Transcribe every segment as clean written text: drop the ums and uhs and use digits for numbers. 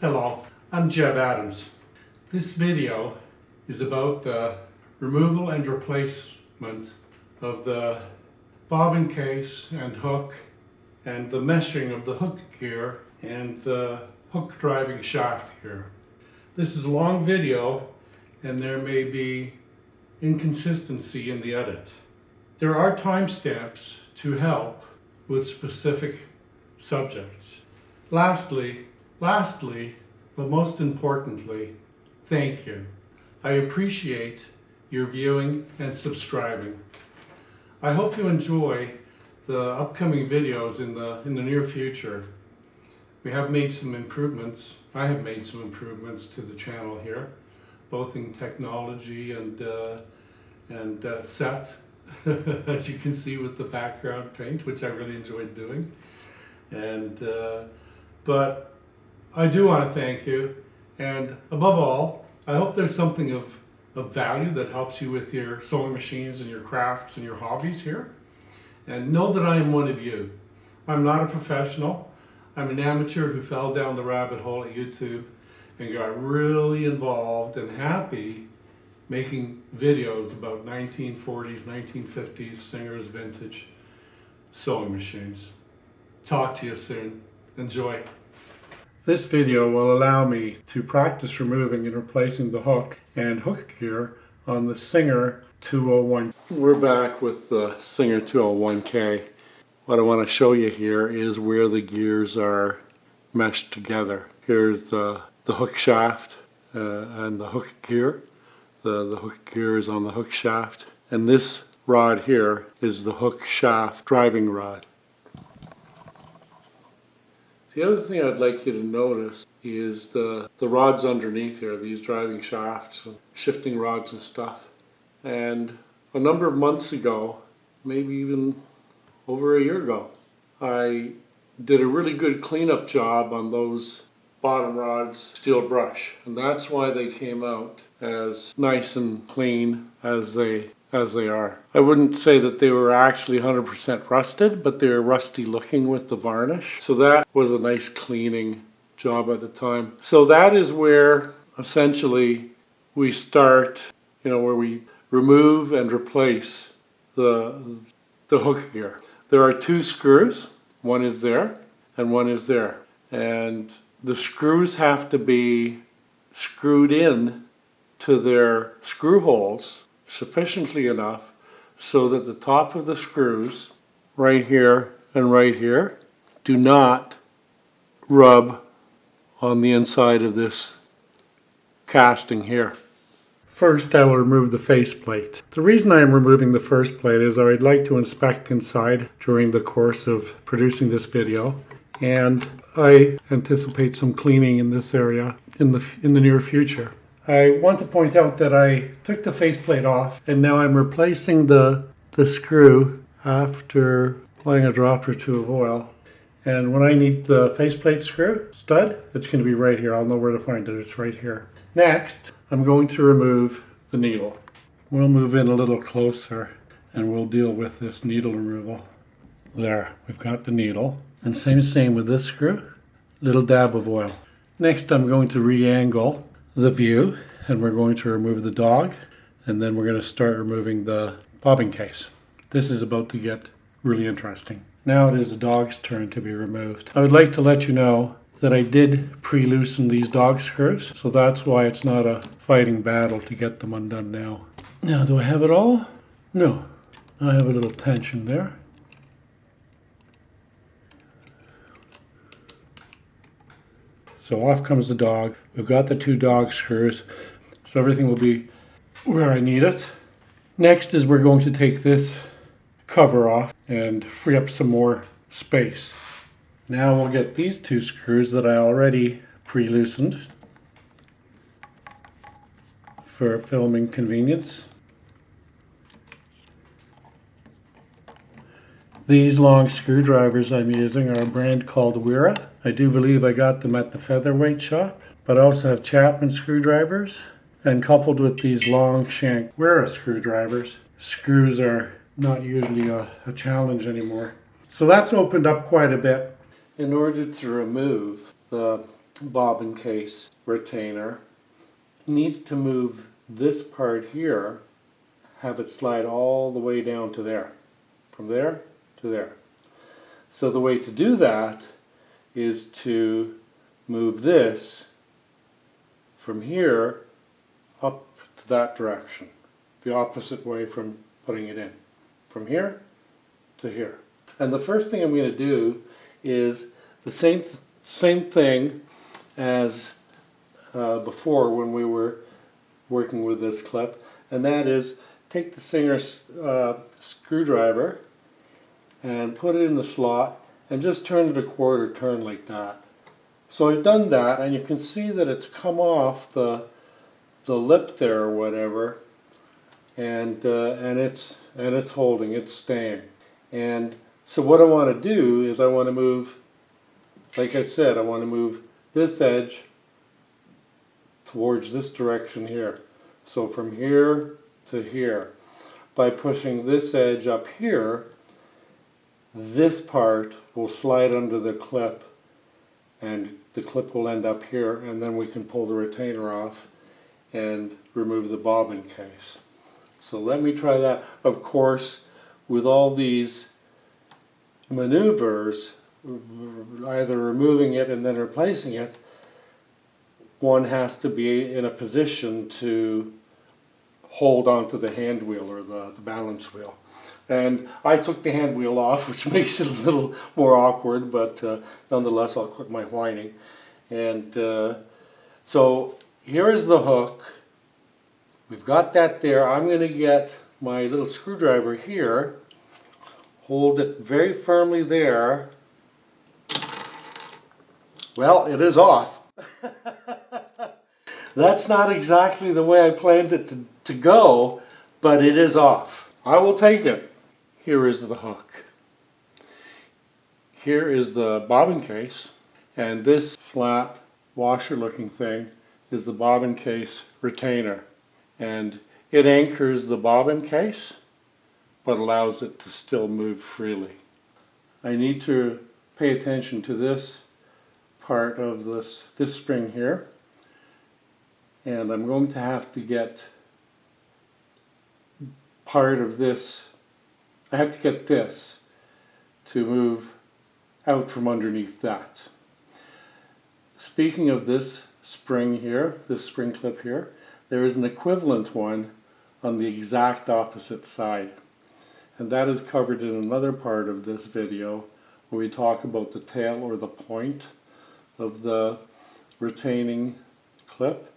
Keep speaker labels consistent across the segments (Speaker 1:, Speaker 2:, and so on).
Speaker 1: Hello, I'm Jebb Adams. This video is about the removal and replacement of the bobbin case and hook and the meshing of the hook gear and the hook driving shaft gear. This is a long video and there may be inconsistency in the edit. There are timestamps to help with specific subjects. Lastly, but most importantly, thank you. I appreciate your viewing and subscribing. I hope you enjoy the upcoming videos in the near future. We have made some improvements. I have made some improvements to the channel here, both in technology and set, as you can see with the background paint, which I really enjoyed doing. But I do want to thank you, and above all, I hope there's something of value that helps you with your sewing machines and your crafts and your hobbies here. And know that I am one of you. I'm not a professional. I'm an amateur who fell down the rabbit hole at YouTube and got really involved and happy making videos about 1940s, 1950s Singer's vintage sewing machines. Talk to you soon. Enjoy. This video will allow me to practice removing and replacing the hook and hook gear on the Singer 201. We're back with the Singer 201K. What I want to show you here is where the gears are meshed together. Here's the hook shaft and the hook gear. The hook gear is on the hook shaft, and this rod here is the hook shaft driving rod. The other thing I'd like you to notice is the rods underneath here, these driving shafts, and shifting rods and stuff. And a number of months ago, maybe even over a year ago, I did a really good cleanup job on those bottom rods, steel brush, and that's why they came out as nice and clean as they are. I wouldn't say that they were actually 100% rusted, but they were rusty looking with the varnish. So that was a nice cleaning job at the time. So that is where essentially we start, where we remove and replace the hook gear. There are two screws. One is there and one is there. And the screws have to be screwed in to their screw holes sufficiently enough so that the top of the screws right here and right here do not rub on the inside of this casting here. First, I will remove the faceplate. The reason I am removing the first plate is I would like to inspect inside during the course of producing this video, and I anticipate some cleaning in this area in the near future. I want to point out that I took the faceplate off and now I'm replacing the screw after applying a drop or two of oil. And when I need the faceplate screw stud, it's going to be right here. I'll know where to find it. It's right here. Next, I'm going to remove the needle. We'll move in a little closer and we'll deal with this needle removal. There, we've got the needle. And same with this screw, little dab of oil. Next, I'm going to re-angle the view and we're going to remove the dog, and then we're going to start removing the bobbin case. This is about to get really interesting. Now it is the dog's turn to be removed. I would like to let you know that I did pre-loosen these dog screws, so that's why it's not a fighting battle to get them undone now. Now, do I have it all? No. I have a little tension there. So off comes the dog. We've got the two dog screws, so everything will be where I need it. Next is we're going to take this cover off and free up some more space. Now we'll get these two screws that I already pre-loosened for filming convenience. These long screwdrivers I'm using are a brand called Wera. I do believe I got them at the featherweight shop, but I also have Chapman screwdrivers, and coupled with these long shank Wera screwdrivers, screws are not usually a challenge anymore. So that's opened up quite a bit. In order to remove the bobbin case retainer needs to move this part here, have it slide all the way down to there, from there to there. So the way to do that is to move this from here up to that direction, the opposite way from putting it in, from here to here. And the first thing I'm going to do is the same thing as before when we were working with this clip, and that is take the Singer's screwdriver and put it in the slot and just turn it a quarter turn like that. So I've done that, and you can see that it's come off the lip there or whatever, and it's holding, it's staying. And so what I want to do is I want to move, like I said, I want to move this edge towards this direction here. So from here to here. By pushing this edge up here, this part will slide under the clip, and the clip will end up here, and then we can pull the retainer off and remove the bobbin case. So let me try that. Of course, with all these maneuvers, either removing it and then replacing it, one has to be in a position to hold onto the hand wheel or the balance wheel. And I took the hand wheel off, which makes it a little more awkward, but nonetheless I'll quit my whining. And so here is the hook. We've got that there. I'm going to get my little screwdriver here, hold it very firmly there. Well, it is off. That's not exactly the way I planned it to go, but it is off. I will take it. Here is the hook. Here is the bobbin case, and this flat washer looking thing is the bobbin case retainer. And it anchors the bobbin case, but allows it to still move freely. I need to pay attention to this part of this spring here, and I'm going to have to get part of this, I have to get this to move out from underneath that. Speaking of this spring here, this spring clip here, there is an equivalent one on the exact opposite side. And that is covered in another part of this video where we talk about the tail or the point of the retaining clip,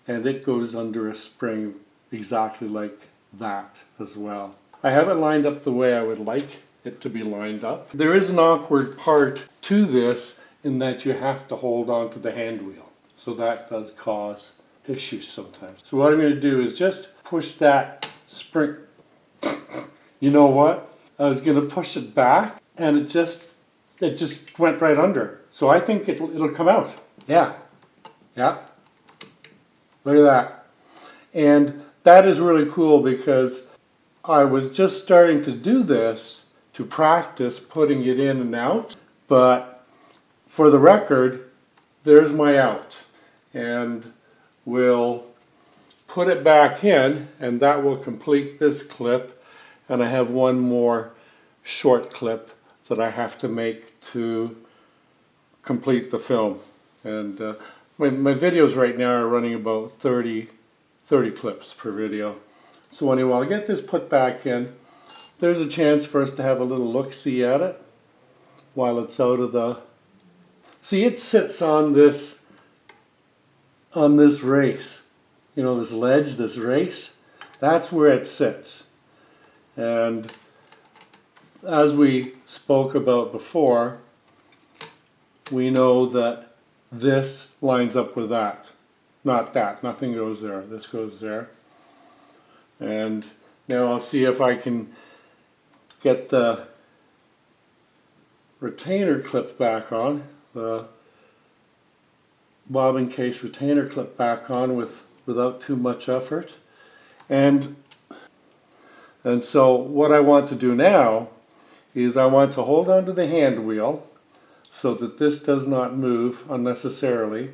Speaker 1: and it goes under a spring exactly like that as well. I have it lined up the way I would like it to be lined up. There is an awkward part to this in that you have to hold on to the hand wheel, so that does cause issues sometimes. So what I'm going to do is just push that spring. You know what? I was going to push it back, and it just went right under. So I think it'll come out. Yeah. Look at that. And that is really cool because I was just starting to do this to practice putting it in and out, but for the record, there's my out. And we'll put it back in, and that will complete this clip. And I have one more short clip that I have to make to complete the film. And my videos right now are running about 30 clips per video. So anyway, I'll get this put back in. There's a chance for us to have a little look-see at it while it's out of the... See, it sits on this race. You know, this ledge, this race, that's where it sits. And as we spoke about before, we know that this lines up with that. Not that, nothing goes there, this goes there. And now I'll see if I can get the retainer clip back on, the bobbin case retainer clip back on without too much effort. And so what I want to do now is I want to hold on to the hand wheel, so that this does not move unnecessarily.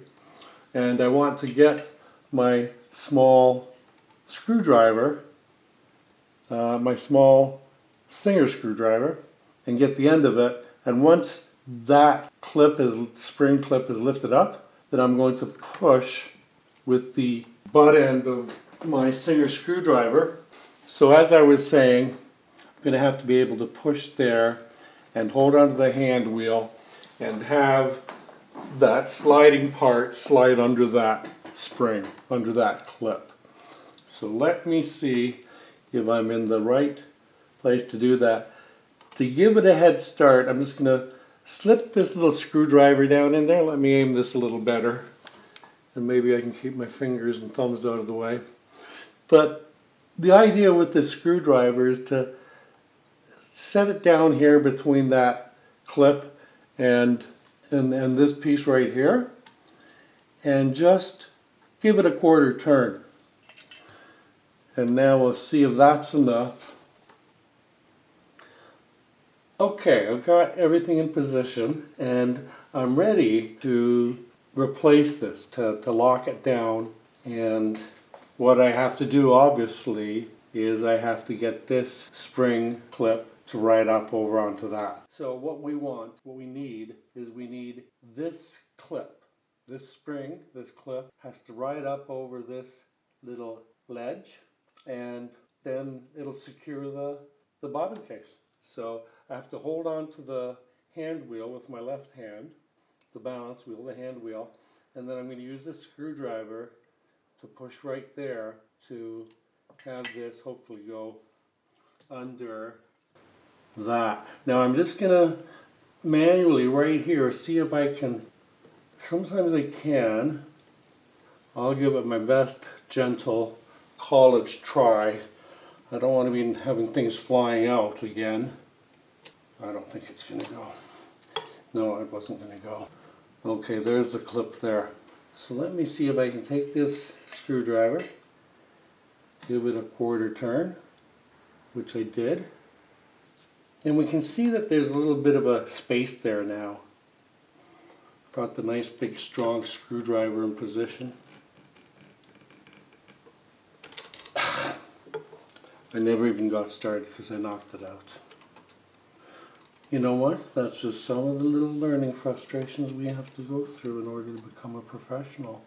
Speaker 1: And I want to get my small screwdriver, my small Singer screwdriver, and get the end of it. And once that spring clip is lifted up, then I'm going to push with the butt end of my Singer screwdriver. So as I was saying, I'm going to have to be able to push there and hold onto the hand wheel and have that sliding part slide under that spring, under that clip. So let me see if I'm in the right place to do that. To give it a head start, I'm just going to slip this little screwdriver down in there. Let me aim this a little better, and maybe I can keep my fingers and thumbs out of the way. But the idea with this screwdriver is to set it down here between that clip and this piece right here, and just give it a quarter turn. And now we'll see if that's enough. Okay, I've got everything in position and I'm ready to replace this, to lock it down. And what I have to do, obviously, is I have to get this spring clip to ride up over onto that. So what we need this clip. This spring, this clip, has to ride up over this little ledge, and then it'll secure the bobbin case. So I have to hold on to the hand wheel with my left hand, the balance wheel, the hand wheel, and then I'm going to use this screwdriver to push right there to have this hopefully go under that. Now I'm just going to manually right here see if I can, sometimes I can, I'll give it my best gentle college try. I don't want to be having things flying out again. I don't think it's going to go. No, it wasn't going to go. Okay, there's the clip there. So let me see if I can take this screwdriver, give it a quarter turn, which I did. And we can see that there's a little bit of a space there now. Got the nice big strong screwdriver in position. I never even got started because I knocked it out. You know what? That's just some of the little learning frustrations we have to go through in order to become a professional.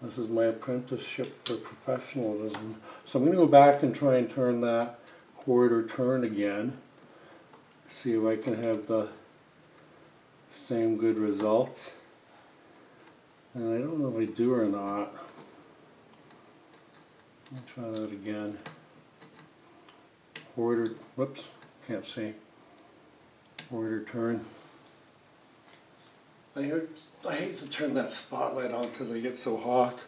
Speaker 1: This is my apprenticeship for professionalism. So I'm going to go back and try and turn that quarter turn again. See if I can have the same good results. And I don't know if I do or not. Let me try that again. Quarter, whoops, can't see. Quarter turn. I hate to turn that spotlight on because I get so hot.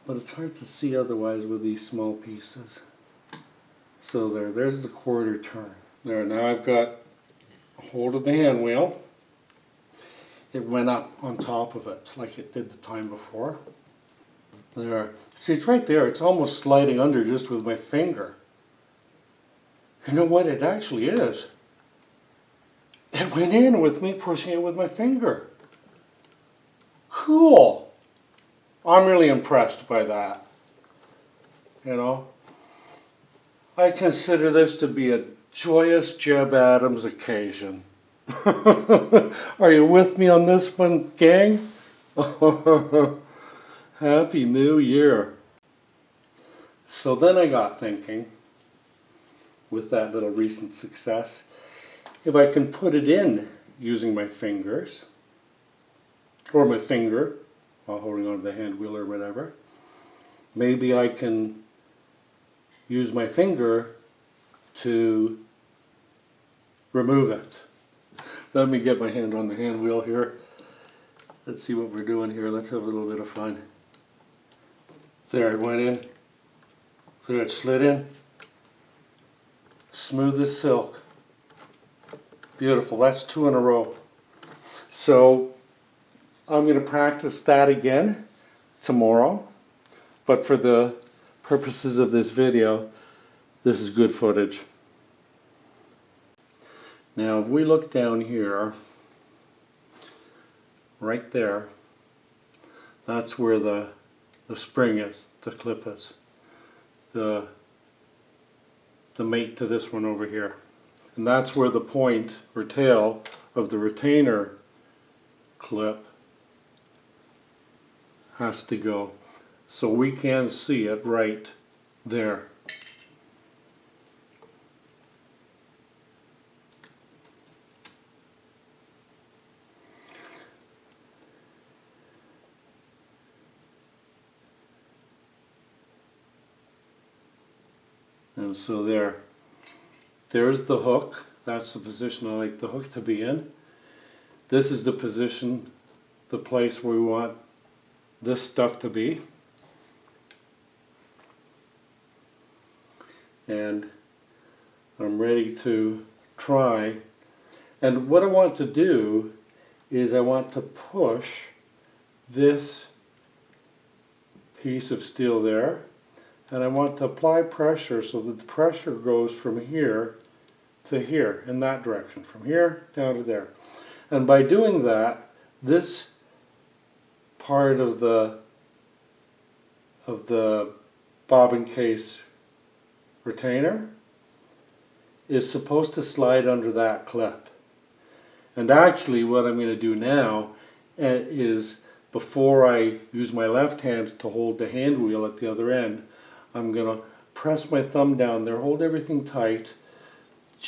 Speaker 1: But it's hard to see otherwise with these small pieces. So there's the quarter turn. There, now I've got a hold of the hand wheel. It went up on top of it like it did the time before. There. See, it's right there. It's almost sliding under just with my finger. You know what? It actually is. It went in with me pushing it with my finger. Cool. I'm really impressed by that. You know? I consider this to be a joyous Jebb Adams occasion. Are you with me on this one, gang? Happy New Year. So then I got thinking, with that little recent success, if I can put it in using my fingers, or my finger, while holding on to the hand wheel or whatever, maybe I can use my finger to remove it. Let me get my hand on the hand wheel here. Let's see what we're doing here. Let's have a little bit of fun. There, it went in. There, it slid in. Smooth as silk. Beautiful. That's 2 in a row. So I'm going to practice that again tomorrow. But for the purposes of this video, this is good footage. Now if we look down here, right there, that's where the spring is, the clip is, the mate to this one over here. And that's where the point or tail of the retainer clip has to go. So we can see it right there. And so there's the hook. That's the position I like the hook to be in. This is the position, the place where we want this stuff to be. And I'm ready to try. And what I want to do is I want to push this piece of steel there, and I want to apply pressure so that the pressure goes from here to here in that direction, from here down to there. And by doing that, this part of the bobbin case retainer is supposed to slide under that clip. And actually what I'm going to do now is, before I use my left hand to hold the hand wheel at the other end, I'm going to press my thumb down there, hold everything tight,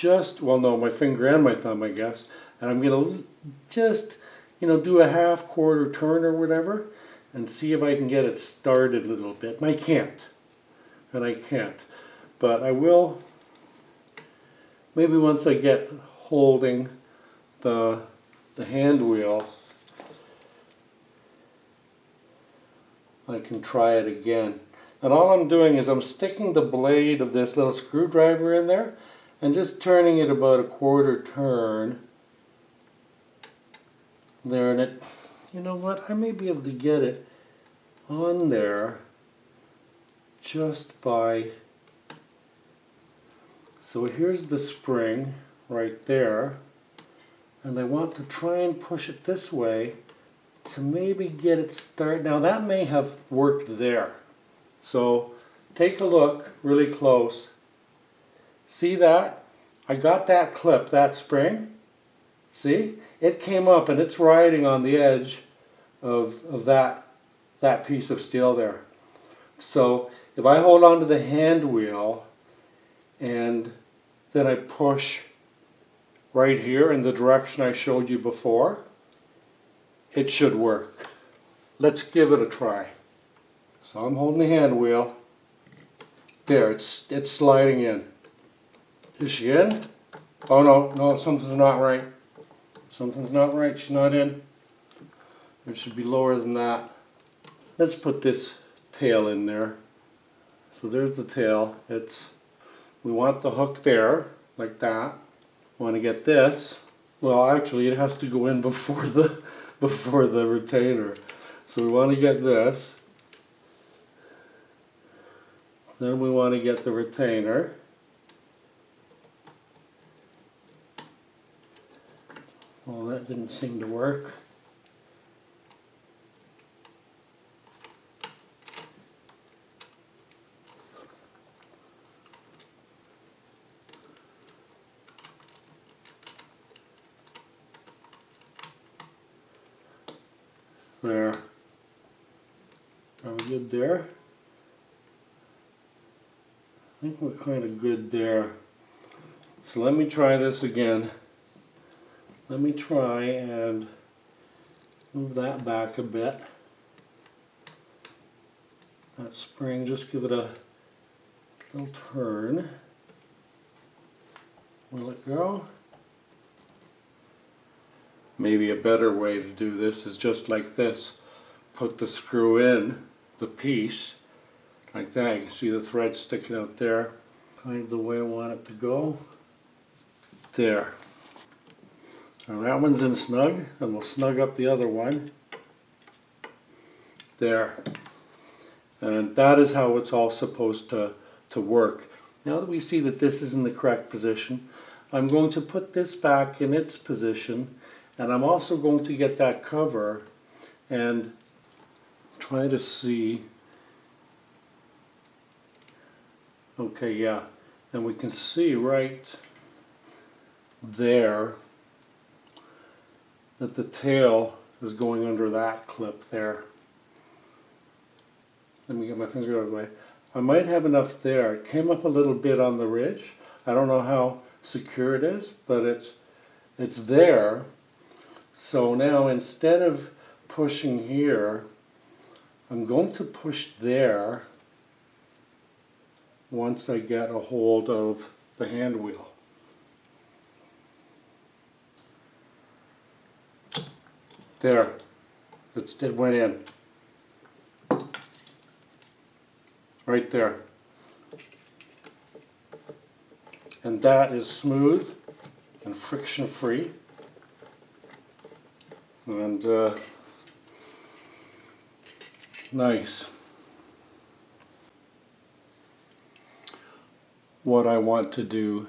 Speaker 1: my finger and my thumb, I guess, and I'm going to just, do a half quarter turn or whatever, and see if I can get it started a little bit. And I can't. But I will, maybe once I get holding the hand wheel, I can try it again. And all I'm doing is I'm sticking the blade of this little screwdriver in there and just turning it about a quarter turn there, and it, you know what, I may be able to get it on there just by, so here's the spring right there, and I want to try and push it this way to maybe get it started. Now that may have worked there. So take a look really close. See that? I got that clip, that spring. See? It came up and it's riding on the edge of that piece of steel there. So if I hold on to the hand wheel and then I push right here in the direction I showed you before, it should work. Let's give it a try. So I'm holding the hand wheel. There, it's sliding in. Is she in? Oh no, something's not right. Something's not right, she's not in. It should be lower than that. Let's put this tail in there. So there's the tail. We want the hook there, like that. We want to get this. Well, actually it has to go in before the retainer. So we want to get this. Then we want to get the retainer. Well, that didn't seem to work. There. Are we good there? I think we're kind of good there. So let me try this again. Let me try and move that back a bit. That spring, just give it a little turn. Will it go? Maybe a better way to do this is just like this. Put the screw in the piece like that. You can see the thread sticking out there. Kind of the way I want it to go. There. Now that one's in snug, and we'll snug up the other one. There. And that is how it's all supposed to work. Now that we see that this is in the correct position, I'm going to put this back in its position, and I'm also going to get that cover and try to see. Okay, yeah, and we can see right there that the tail is going under that clip there. Let me get my finger out of the way. I might have enough there. It came up a little bit on the ridge. I don't know how secure it is, but it's there. So now instead of pushing here, I'm going to push there once I get a hold of the hand wheel. There, it went in. Right there. And that is smooth and friction free. And nice. What I want to do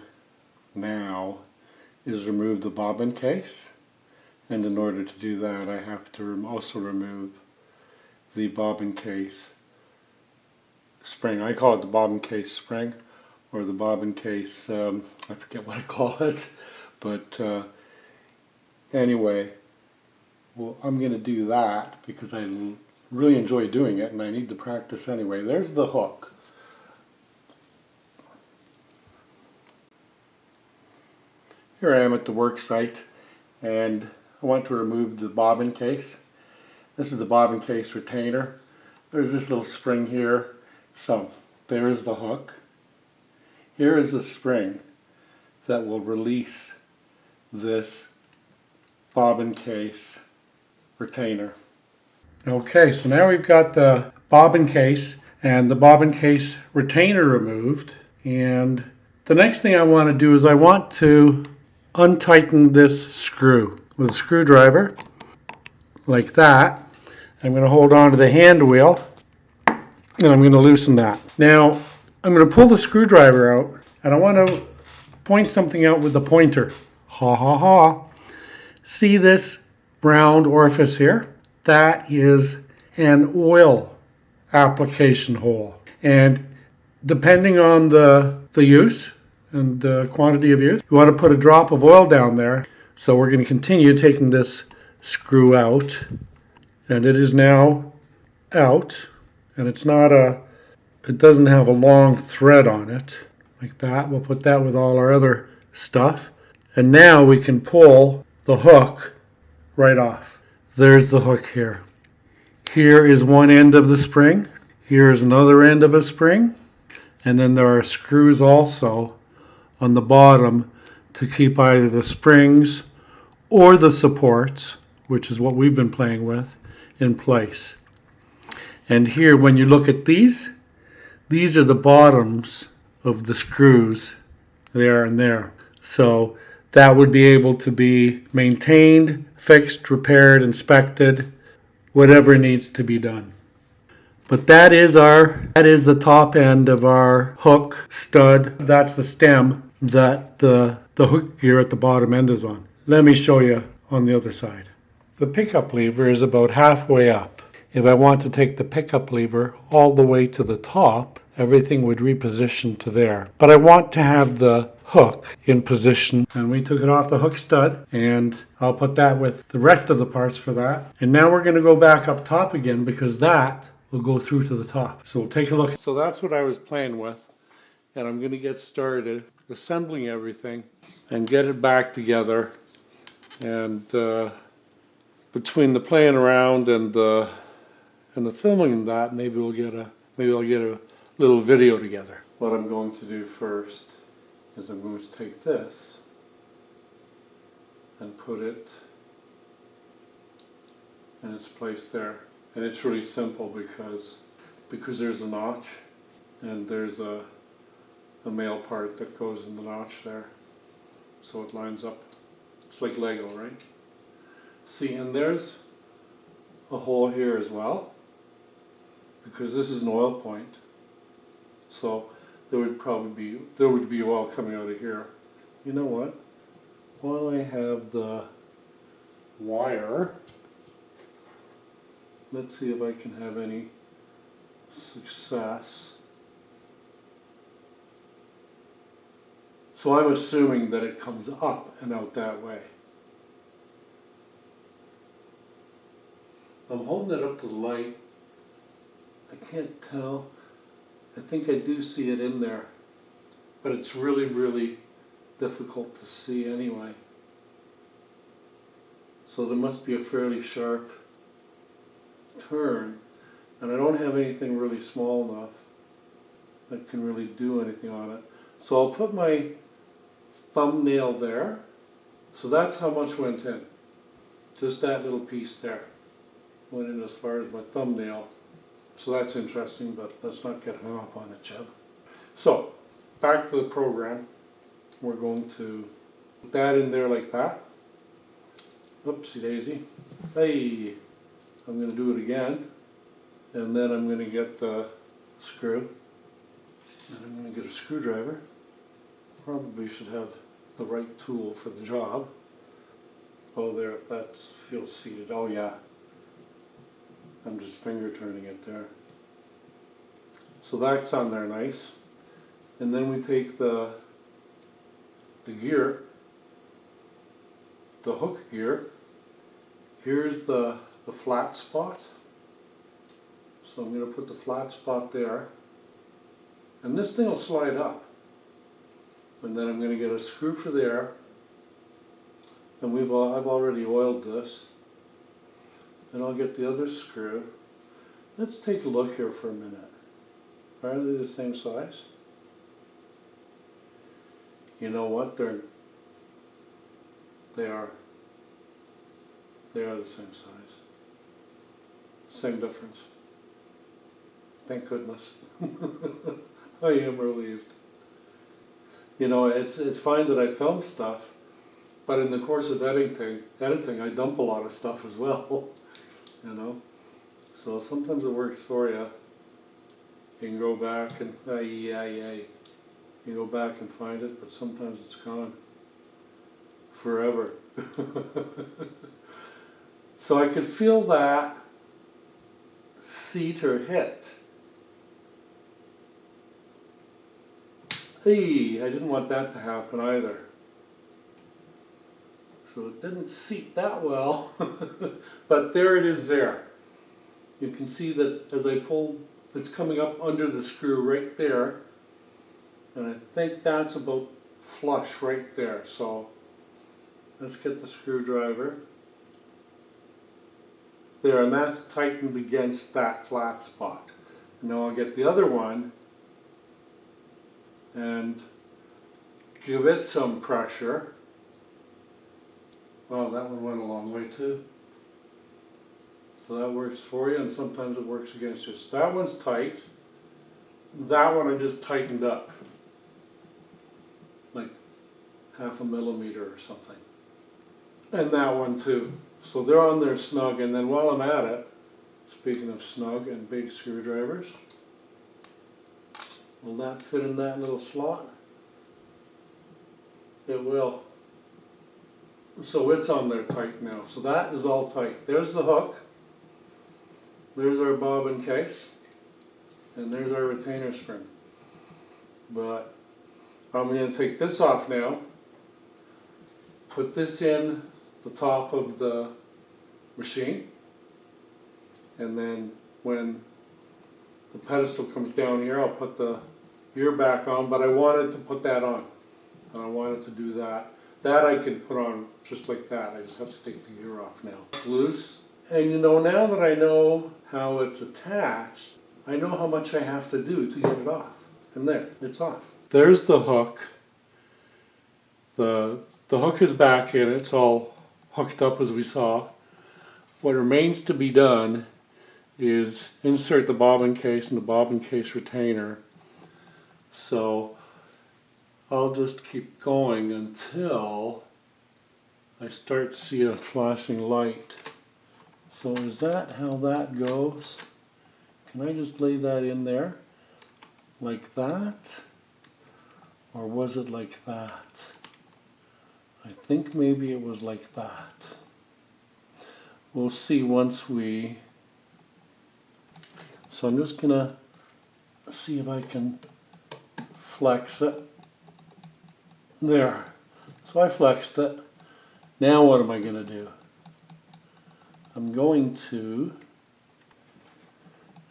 Speaker 1: now is remove the bobbin case. And in order to do that, I have to also remove the bobbin case spring. I call it the bobbin case spring, or the bobbin case, I forget what I call it, but anyway, well, I'm going to do that because I really enjoy doing it and I need to practice anyway. There's the hook. Here I am at the work site, and I want to remove the bobbin case. This is the bobbin case retainer. There's this little spring here. So, there is the hook. Here is the spring that will release this bobbin case retainer. Okay, so now we've got the bobbin case and the bobbin case retainer removed. And the next thing I want to do is I want to untighten this screw with a screwdriver, like that. I'm going to hold on to the hand wheel, and I'm going to loosen that. Now, I'm going to pull the screwdriver out, and I want to point something out with the pointer. Ha ha ha. See this round orifice here? That is an oil application hole. And depending on the use and the quantity of use, you want to put a drop of oil down there. So we're going to continue taking this screw out, and it is now out. And it's not it doesn't have a long thread on it, like that. We'll put that with all our other stuff. And now we can pull the hook right off. There's the hook here. Here is one end of the spring. Here is another end of a spring. And then there are screws also on the bottom to keep either the springs or the supports, which is what we've been playing with, in place. And here, when you look at these are the bottoms of the screws there and there. So that would be able to be maintained, fixed, repaired, inspected, whatever needs to be done. But that is the top end of our hook stud. That's the stem that the hook here at the bottom end is on. Let me show you on the other side. The pickup lever is about halfway up. If I want to take the pickup lever all the way to the top, everything would reposition to there. But I want to have the hook in position, and we took it off the hook stud, and I'll put that with the rest of the parts for that. And now we're going to go back up top again, because that will go through to the top. So we'll take a look. So that's what I was playing with, and I'm going to get started assembling everything and get it back together. And between the playing around and the filming of that, maybe I'll get a little video together. What I'm going to do first is I'm going to take this and put it in its place there. And it's really simple because there's a notch and there's a male part that goes in the notch there. So it lines up. It's like Lego, right? See, and there's a hole here as well, because this is an oil point. So there would be oil coming out of here you know what? While I have the wire, let's see if I can have any success. So I'm assuming that it comes up and out that way. I'm holding it up to the light. I can't tell. I think I do see it in there, but it's really, really difficult to see anyway. So there must be a fairly sharp turn, and I don't have anything really small enough that can really do anything on it. So I'll put my thumbnail there. So that's how much went in. Just that little piece there went in as far as my thumbnail. So that's interesting, but let's not get hung up on it, Jebb. So back to the program. We're going to put that in there like that. Oopsie daisy. Hey, I'm going to do it again. And then I'm going to get the screw. And I'm going to get a screwdriver. Probably should have the right tool for the job. Oh, there, that feels seated. Oh, yeah. I'm just finger turning it there. So that's on there nice. And then we take the gear, the hook gear. Here's the flat spot. So I'm going to put the flat spot there. And this thing will slide up. And then I'm going to get a screw for there. And I've already oiled this. And I'll get the other screw. Let's take a look here for a minute. Are they the same size? You know what? They are the same size. Same difference. Thank goodness. I am relieved. You know, it's fine that I film stuff, but in the course of editing, I dump a lot of stuff as well. You know, so sometimes it works for you. You can go back and you go back and find it, but sometimes it's gone forever. So I could feel that seat or hit. Hey, I didn't want that to happen either. So it didn't seat that well, but there it is there. You can see that as I pull, it's coming up under the screw right there. And I think that's about flush right there. So let's get the screwdriver. There, and that's tightened against that flat spot. Now I'll get the other one and give it some pressure. Well, that one went a long way too. So that works for you, and sometimes it works against you. So that one's tight. That one I just tightened up, like 0.5 millimeter or something. And that one too. So they're on there snug, and then while I'm at it, speaking of snug and big screwdrivers, will that fit in that little slot? It will. So it's on there tight now. So that is all tight. There's the hook. There's our bobbin case. And there's our retainer spring. But I'm going to take this off now. Put this in the top of the machine. And then when the pedestal comes down here, I'll put the gear back on. But I wanted to put that on. And I wanted to do that. That I can put on just like that. I just have to take the gear off now. It's loose. And you know, now that I know how it's attached, I know how much I have to do to get it off. And there, it's off. There's the hook. The hook is back in. It's all hooked up as we saw. What remains to be done is insert the bobbin case and the bobbin case retainer. So I'll just keep going until I start seeing a flashing light. So is that how that goes? Can I just lay that in there like that? Or was it like that? I think maybe it was like that. We'll see once we... So I'm just gonna see if I can flex it. There. So I flexed it. Now what am I gonna do? I'm going to...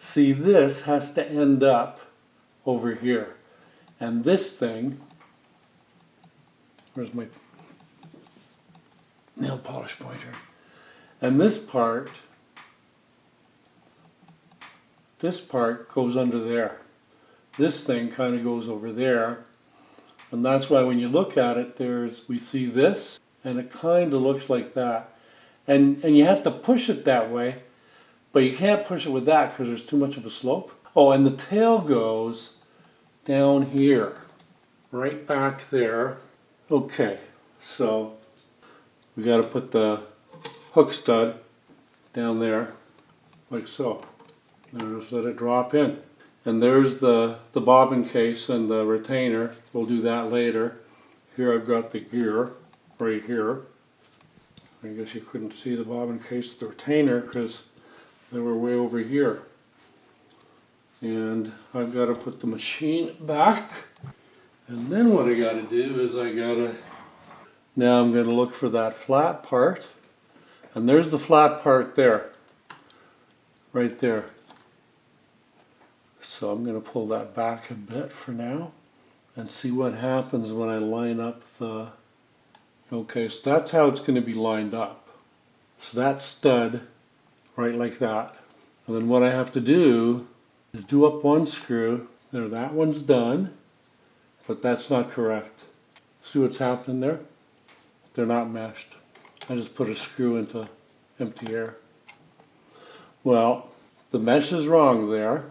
Speaker 1: See, this has to end up over here. And this thing... Where's my nail polish pointer? And this part goes under there. This thing kind of goes over there. And that's why when you look at it, we see this, and it kind of looks like that. And you have to push it that way, but you can't push it with that because there's too much of a slope. Oh, and the tail goes down here, right back there. Okay, so we got to put the hook stud down there, like so. And just let it drop in. And there's the bobbin case and the retainer. We'll do that later. Here I've got the gear right here. I guess you couldn't see the bobbin case with the retainer because they were way over here. And I've got to put the machine back. And then what I got to do is now I'm going to look for that flat part. And there's the flat part there. Right there. So I'm going to pull that back a bit for now and see what happens when I line up the... Okay, so that's how it's going to be lined up. So that stud, right like that. And then what I have to do is do up one screw. There, that one's done, but that's not correct. See what's happening there? They're not meshed. I just put a screw into empty air. Well, the mesh is wrong there,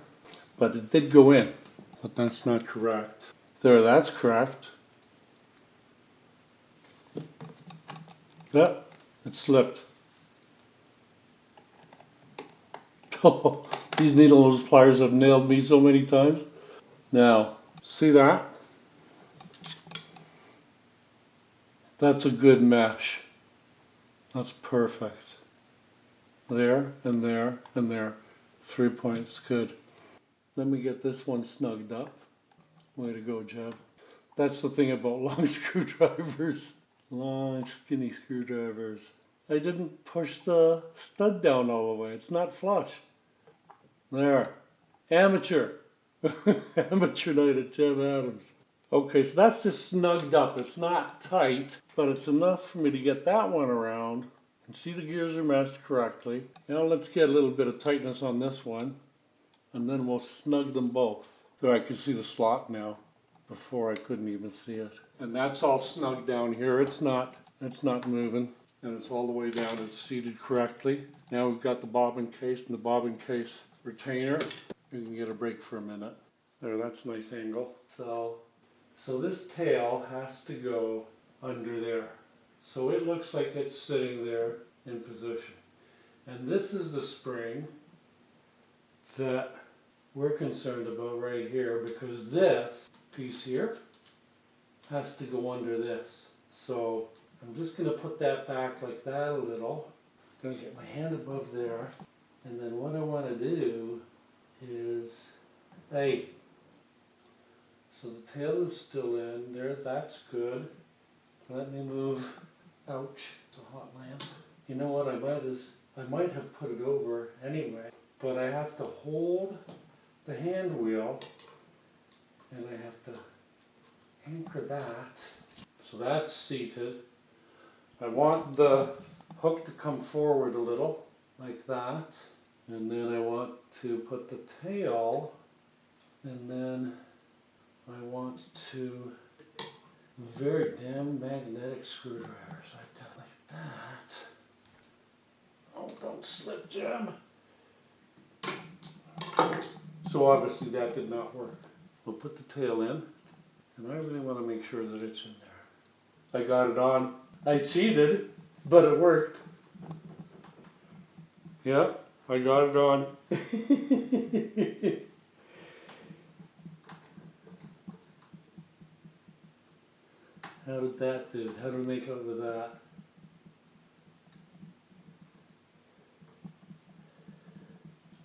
Speaker 1: but it did go in, but that's not correct. There, that's correct. Yep, it slipped. Oh, these needle nose pliers have nailed me so many times. Now, see that? That's a good mesh. That's perfect. There, and there, and there. 3 points, good. Let me get this one snugged up. Way to go, Jebb. That's the thing about long screwdrivers. Long, skinny screwdrivers. I didn't push the stud down all the way. It's not flush. There. Amateur. Amateur night at Jebb Adams. Okay, so that's just snugged up. It's not tight, but it's enough for me to get that one around. And see the gears are meshed correctly. Now let's get a little bit of tightness on this one. And then we'll snug them both. So I can see the slot now. Before I couldn't even see it. And that's all snug down here. It's not moving. And it's all the way down. It's seated correctly. Now we've got the bobbin case and the bobbin case retainer. We can get a break for a minute. There, that's a nice angle. So this tail has to go under there. So it looks like it's sitting there in position. And this is the spring that we're concerned about right here, because this piece here has to go under this. So I'm just going to put that back like that a little. I'm going to get my hand above there. And then what I want to do is, hey, so the tail is still in there. That's good. Let me move. Ouch, it's a hot lamp. You know what I might have put it over anyway, but I have to hold the hand wheel and I have to anchor that. So that's seated. I want the hook to come forward a little, like that. And then I want to put the tail, and then I want to, very damn magnetic screwdrivers, like that, like that. Oh, don't slip, Jebb. So obviously that did not work. We'll put the tail in, and I really want to make sure that it's in there. I got it on. I cheated, but it worked. Yeah, I got it on. How did what that did. How do we make out with that?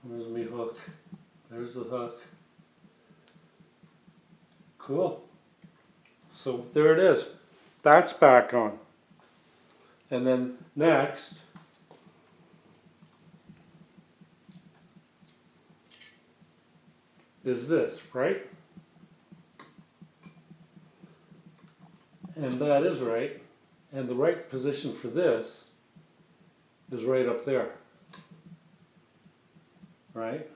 Speaker 1: Where's my hook? There's the hook. Cool. So there it is. That's back on. And then next, is this, right? And that is right. And the right position for this is right up there. Right?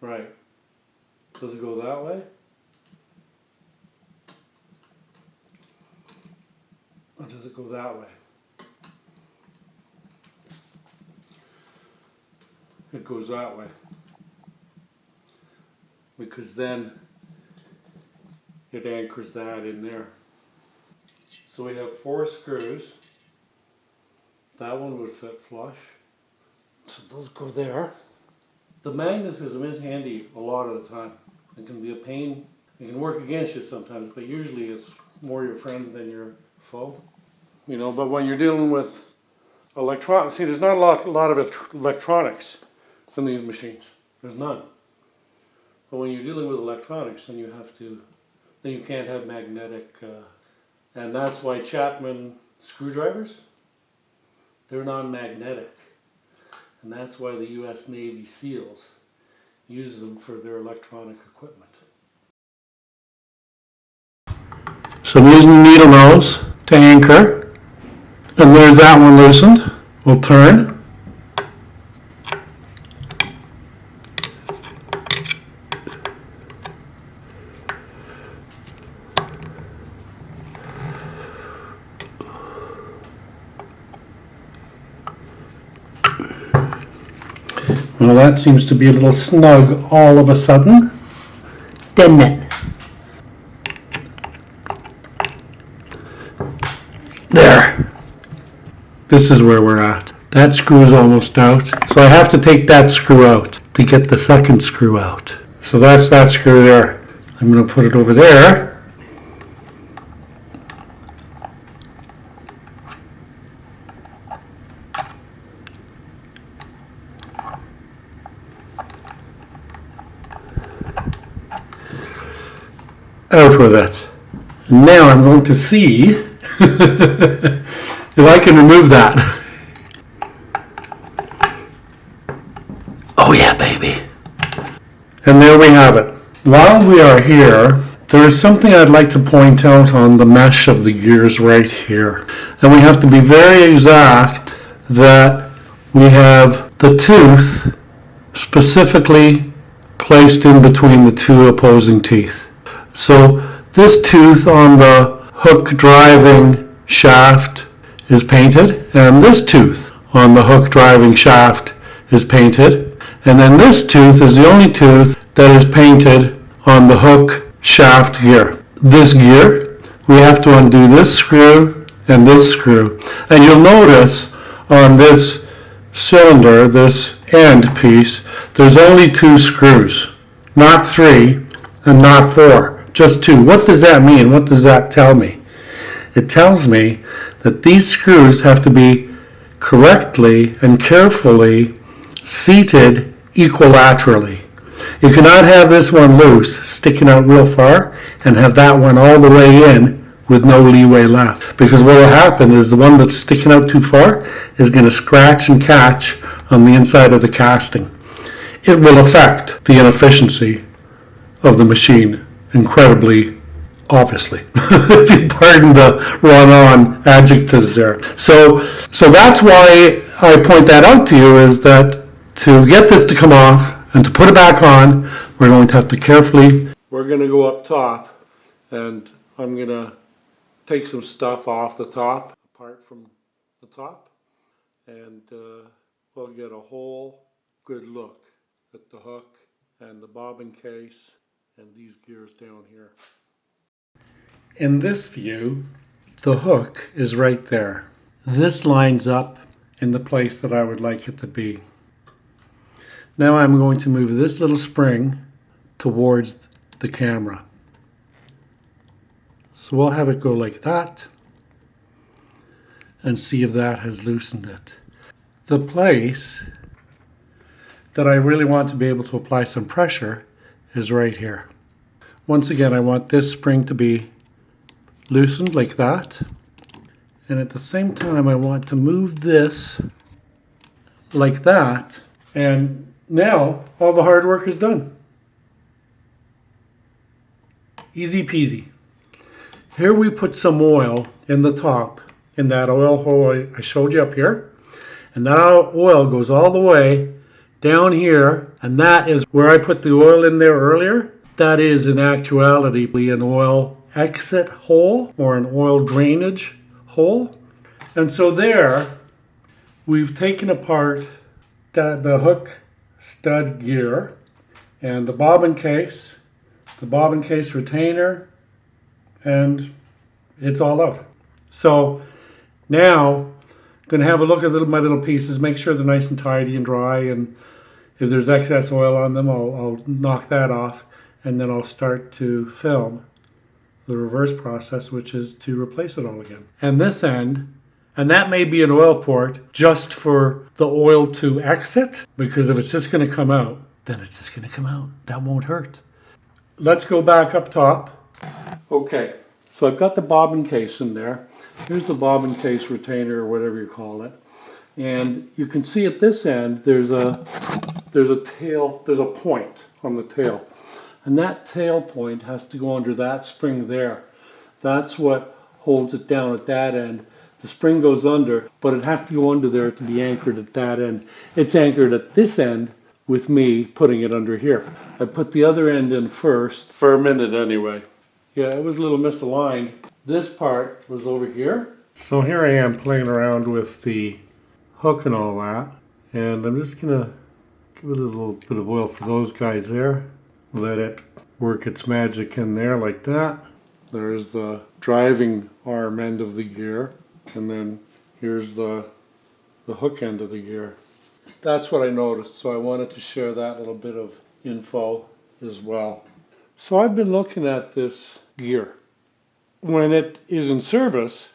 Speaker 1: Right. Does it go that way? Or does it go that way? It goes that way. Because then it anchors that in there. So we have 4 screws. That one would fit flush. So those go there. The magnetism is handy a lot of the time. It can be a pain. It can work against you sometimes, but usually it's more your friend than your foe. You know, but when you're dealing with electronics, see, there's not a lot of electronics in these machines. There's none. But when you're dealing with electronics, then you can't have magnetic, and that's why Chapman screwdrivers, they're non-magnetic. And that's why the US Navy SEALs use them for their electronic equipment. So I'm using the needle nose to anchor, and there's that one loosened. We'll turn. Well, that seems to be a little snug all of a sudden, doesn't it? There. This is where we're at. That screw is almost out. So I have to take that screw out to get the second screw out. So that's that screw there. I'm going to put it over there. Out with it. Now I'm going to see if I can remove that. Oh yeah, baby. And there we have it. While we are here, there is something I'd like to point out on the mesh of the gears right here. And we have to be very exact that we have the tooth specifically placed in between the 2 opposing teeth. So this tooth on the hook driving shaft is painted, and this tooth on the hook driving shaft is painted, and then this tooth is the only tooth that is painted on the hook shaft gear. This gear, we have to undo this screw and this screw. And you'll notice on this cylinder, this end piece, there's only 2 screws, not 3 and not 4. Just 2. What does that mean? What does that tell me? It tells me that these screws have to be correctly and carefully seated equilaterally. You cannot have this one loose, sticking out real far, and have that one all the way in with no leeway left. Because what will happen is the one that's sticking out too far is going to scratch and catch on the inside of the casting. It will affect the inefficiency of the machine incredibly, obviously, if you pardon the run-on adjectives there. So that's why I point that out to you, is that to get this to come off and to put it back on, we're going to have to carefully... We're going to go up top, and I'm going to take some stuff off the top, apart from the top, and we'll get a whole good look at the hook and the bobbin case and these gears down here. In this view, the hook is right there. This lines up in the place that I would like it to be. Now I'm going to move this little spring towards the camera. So we'll have it go like that and see if that has loosened it. The place that I really want to be able to apply some pressure is right here. Once again, I want this spring to be loosened like that. And at the same time, I want to move this like that. And now all the hard work is done. Easy peasy. Here we put some oil in the top, in that oil hole I showed you up here. And that oil goes all the way down here, and that is where I put the oil in there earlier. That is in actuality an oil exit hole or an oil drainage hole. And so there we've taken apart the hook stud gear and the bobbin case retainer, and it's all out. So now I'm going to have a look at my little pieces, make sure they're nice and tidy and dry, and if there's excess oil on them, I'll knock that off, and then I'll start to film the reverse process, which is to replace it all again. And this end, and that may be an oil port just for the oil to exit, because if it's just going to come out, then it's just going to come out. That won't hurt. Let's go back up top. Okay, so I've got the bobbin case in there. Here's the bobbin case retainer, or whatever you call it. And you can see at this end, there's a point on the tail. And that tail point has to go under that spring there. That's what holds it down at that end. The spring goes under, but it has to go under there to be anchored at that end. It's anchored at this end with me putting it under here. I put the other end in first, for a minute anyway. Yeah, it was a little misaligned. This part was over here. So here I am playing around with the hook and all that. And I'm just gonna give it a little bit of oil for those guys there. Let it work its magic in there like that. There's the driving arm end of the gear. And then here's the hook end of the gear. That's what I noticed, so I wanted to share that little bit of info as well. So I've been looking at this gear. When it is in service,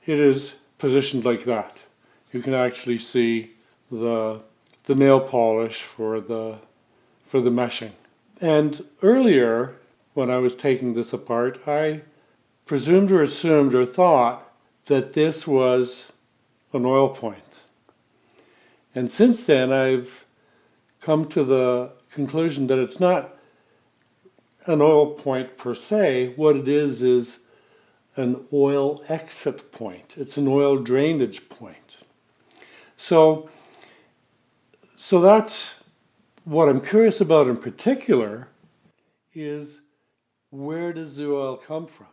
Speaker 1: it is positioned like that. You can actually see the nail polish for the meshing. And earlier, when I was taking this apart, I presumed or assumed or thought that this was an oil point. And since then, I've come to the conclusion that it's not an oil point per se. What it is an oil exit point. It's an oil drainage point. So that's what I'm curious about in particular, is where does the oil come from?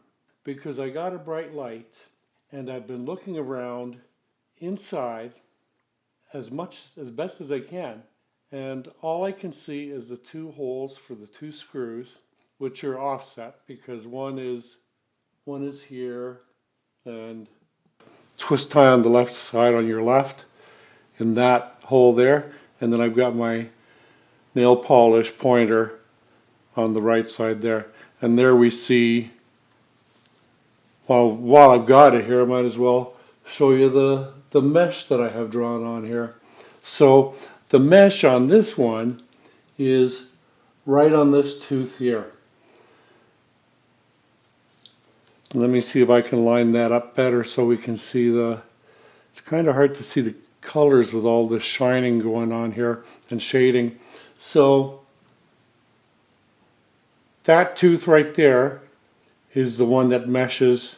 Speaker 1: Because I got a bright light and I've been looking around inside as best as I can, and all I can see is the two holes for the two screws, which are offset because one is here, and twist tie on the left side on your left in that hole there, and then I've got my nail polish pointer on the right side there. And there we see, well, while I've got it here, I might as well show you the mesh that I have drawn on here. So the mesh on this one is right on this tooth here. Let me see if I can line that up better so we can see it's kind of hard to see the colors with all this shining going on here and shading. So that tooth right there is the one that meshes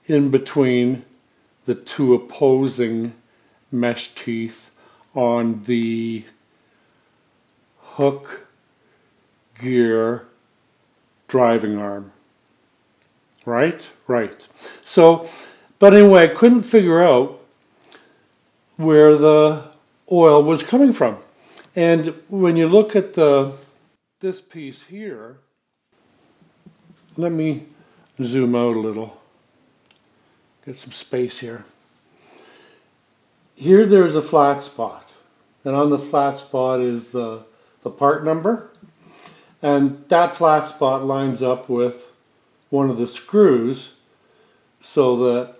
Speaker 1: in between the two opposing mesh teeth on the hook gear driving arm. Right? Right. So, but anyway, I couldn't figure out where the oil was coming from. And when you look at this piece here, let me zoom out a little. Get some space here. Here there's a flat spot. And on the flat spot is the part number. And that flat spot lines up with one of the screws so that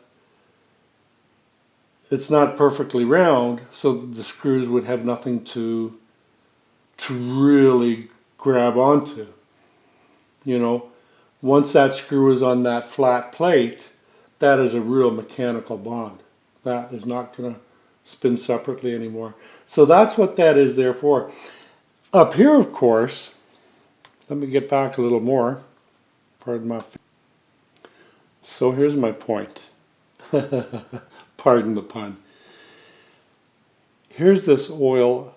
Speaker 1: it's not perfectly round, so that the screws would have nothing to really grab onto. You know, once that screw is on that flat plate, that is a real mechanical bond. That is not going to spin separately anymore. So that's what that is there for. Up here, of course, let me get back a little more. Pardon my... So here's my point. Pardon the pun. Here's this oil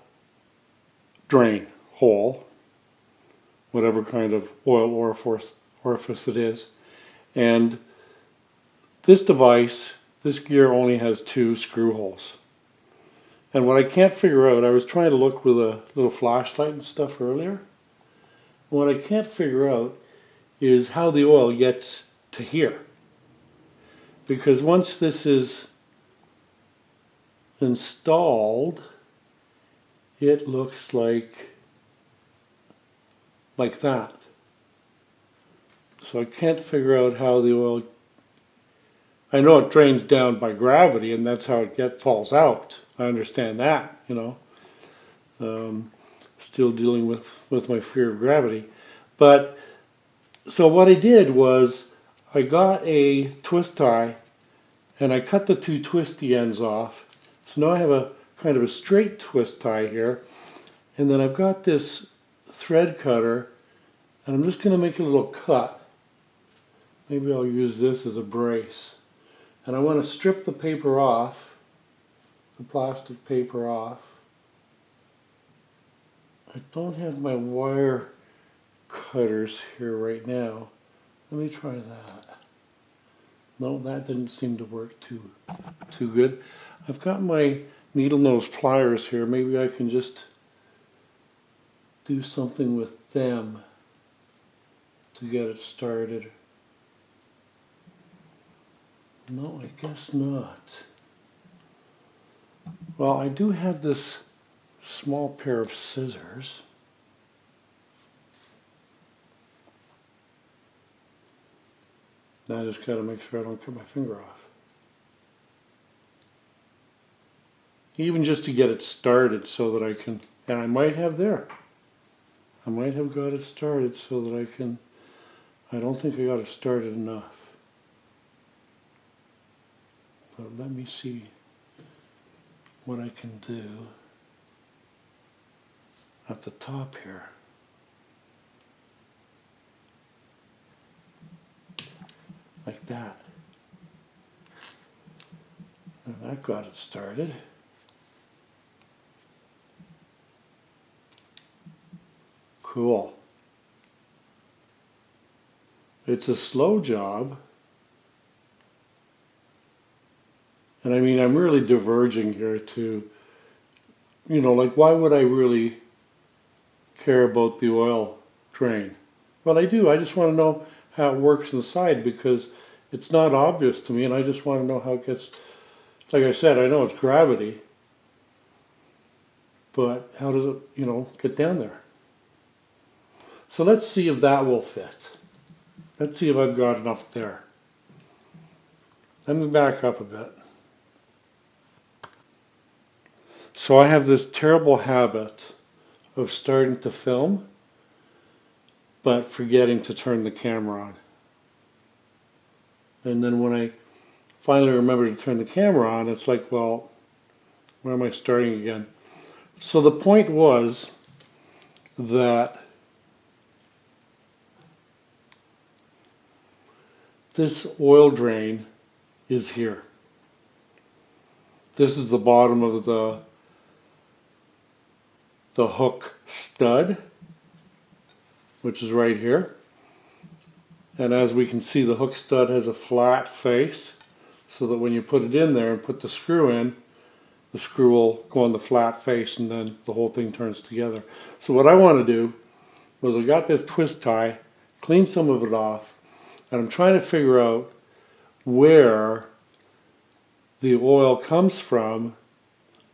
Speaker 1: drain hole, whatever kind of oil orifice it is. And this device, this gear only has 2 screw holes. And what I can't figure out, I was trying to look with a little flashlight and stuff earlier. What I can't figure out is how the oil gets to here. Because once this is installed, it looks like that. So I can't figure out how the oil, I know it drains down by gravity and that's how it falls out. I understand that, you know. Still dealing with my fear of gravity. But, so what I did was, I got a twist tie and I cut the 2 twisty ends off. So now I have a kind of a straight twist tie here. And then I've got this thread cutter and I'm just going to make a little cut. Maybe I'll use this as a brace. And I want to strip the paper off, the plastic paper off. I don't have my wire cutters here right now. Let me try that. No, that didn't seem to work too good. I've got my needle nose pliers here. Maybe I can just do something with them to get it started. No, I guess not. Well, I do have this small pair of scissors. Now I just got to make sure I don't cut my finger off. Even just to get it started so that I can, and I might have got it started so that I can, I don't think I got it started enough. But let me see what I can do at the top here. Like that. And that got it started. Cool. It's a slow job. And I mean, I'm really diverging here to, you know, like why would I really care about the oil drain? Well, I do. I just want to know how it works inside because it's not obvious to me and I just want to know how it gets, like I said, I know it's gravity, but how does it, you know, get down there? So let's see if that will fit. Let's see if I've got enough there. Let me back up a bit. So I have this terrible habit of starting to film, but forgetting to turn the camera on. And then when I finally remember to turn the camera on, it's like, well, where am I starting again? So the point was that this oil drain is here. This is the bottom of the hook stud, which is right here. And as we can see, the hook stud has a flat face, so that when you put it in there and put the screw in, the screw will go on the flat face and then the whole thing turns together. So what I want to do was I got this twist tie, cleaned some of it off, and I'm trying to figure out where the oil comes from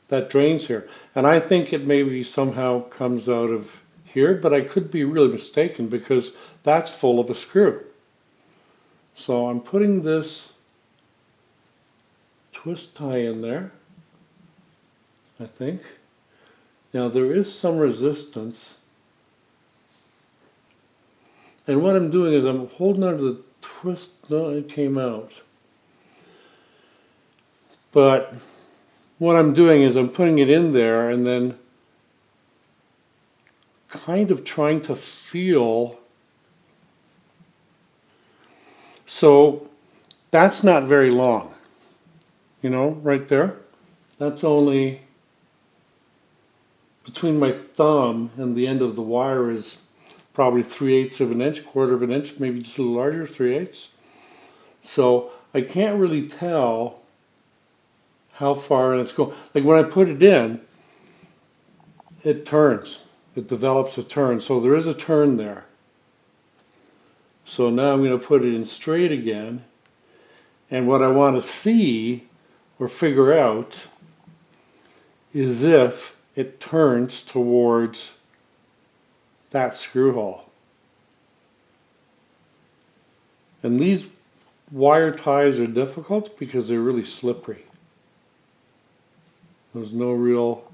Speaker 1: that drains here. And I think it maybe somehow comes out of here, but I could be really mistaken because that's full of a screw. So I'm putting this twist tie in there, I think. Now there is some resistance. And what I'm doing is I'm holding onto the twist, no, it came out. But what I'm doing is I'm putting it in there and then kind of trying to feel. So that's not very long, you know, right there. That's only between my thumb and the end of the wire is probably 3/8 of an inch, 1/4 of an inch, maybe just a little larger, 3/8. So I can't really tell how far it's going. Like when I put it in, it turns. It develops a turn. So there is a turn there. So now I'm going to put it in straight again. And what I want to see or figure out is if it turns towards that screw hole. And these wire ties are difficult because they're really slippery. There's no real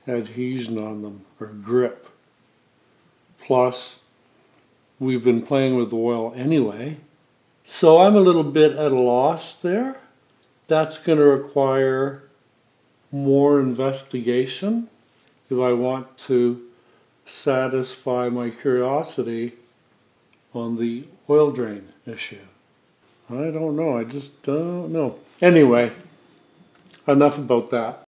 Speaker 1: adhesion on them or grip. Plus, we've been playing with oil anyway. So I'm a little bit at a loss there. That's going to require more investigation if I want to satisfy my curiosity on the oil drain issue. I don't know. I just don't know. Anyway, enough about that.